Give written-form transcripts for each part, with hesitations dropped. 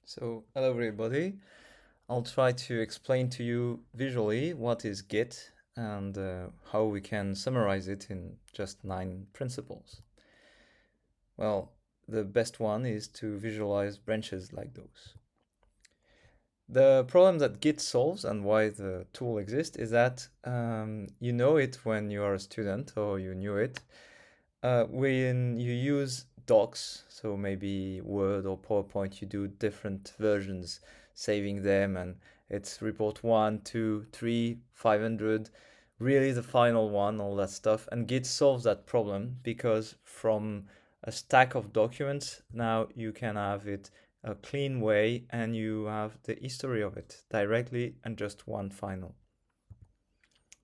So, hello everybody. I'll try to explain to you visually what is Git and how we can summarize it in just 9 principles. Well, the best one is to visualize branches like those. The problem that Git solves and why the tool exists is that you know it when you are a student or you knew it. When you use docs, so maybe Word or PowerPoint, you do different versions, saving them, and it's report 1, 2, 3, 500, really the final one, all that stuff. And Git solves that problem because from a stack of documents, now you can have it a clean way and you have the history of it directly and just one final.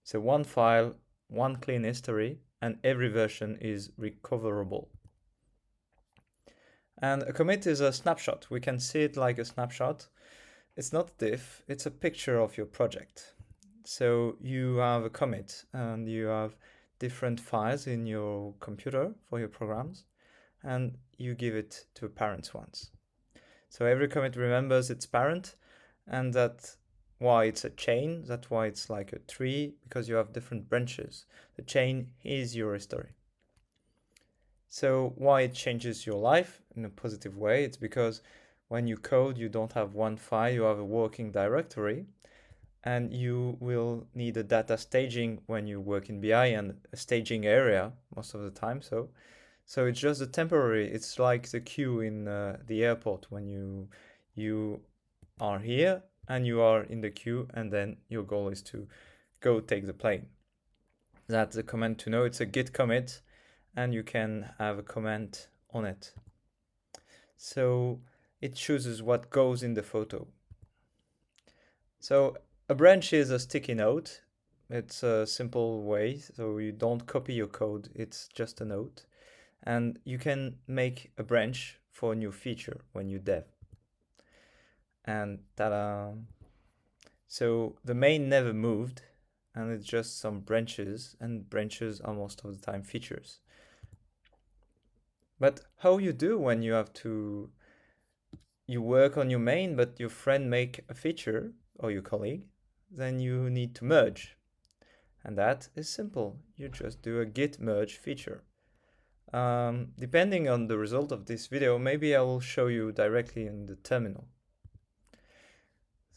So one file, one clean history, and every version is recoverable. And a commit is a snapshot. We can see it like a snapshot. It's not a diff, it's a picture of your project. So you have a commit and you have different files in your computer for your programs, and you give it to parents once. So every commit remembers its parent, and that's why it's a chain. That's why it's like a tree, because you have different branches. The chain is your history. So why it changes your life in a positive way? It's because when you code, you don't have one file, you have a working directory, and you will need a data staging when you work in BI and a staging area most of the time. So it's just a temporary. It's like the queue in the airport when you are here and you are in the queue, and then your goal is to go take the plane. That's the command to know. It's a git commit, and you can have a comment on it. So it chooses what goes in the photo. So a branch is a sticky note. It's a simple way, so you don't copy your code, it's just a note. And you can make a branch for a new feature when you dev. And ta-da! So the main never moved, and it's just some branches, and branches are most of the time features. But how you do when you have to, you work on your main, but your friend make a feature, or your colleague, then you need to merge. And that is simple. You just do a git merge feature. Depending on the result of this video, maybe I will show you directly in the terminal,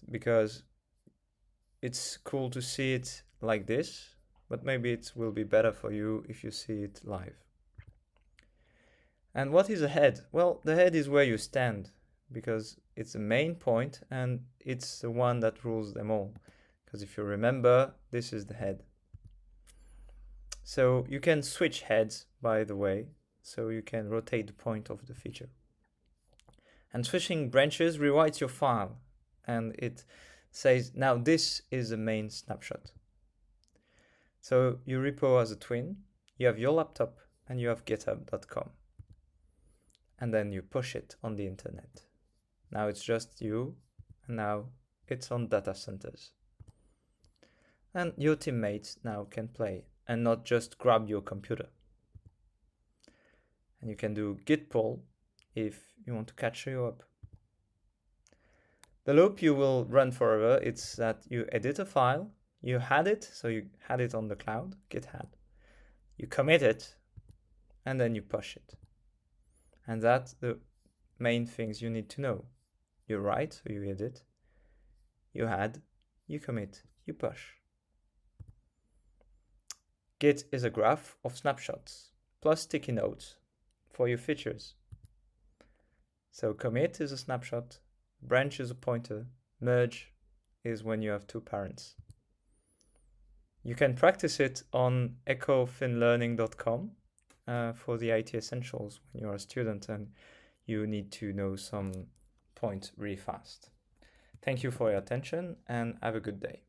because it's cool to see it like this, but maybe it will be better for you if you see it live. And what is a head? Well, the head is where you stand, because it's the main point and it's the one that rules them all. Because if you remember, this is the head. So you can switch heads, by the way, so you can rotate the point of the feature. And switching branches rewrites your file, and it says, now this is the main snapshot. So your repo has a twin, you have your laptop, and you have github.com. And then you push it on the internet. Now it's just you, and now it's on data centers. And your teammates now can play and not just grab your computer. And you can do git pull if you want to catch you up. The loop you will run forever. It's that you edit a file, you had it, so you had it on the cloud, git had. You commit it, and then you push it. And that's the main things you need to know. You write, so you edit, you add, you commit, you push. Git is a graph of snapshots plus sticky notes for your features. So commit is a snapshot, branch is a pointer, merge is when you have two parents. You can practice it on echofinlearning.com for the IT essentials when you're a student and you need to know some points really fast. Thank you for your attention and have a good day.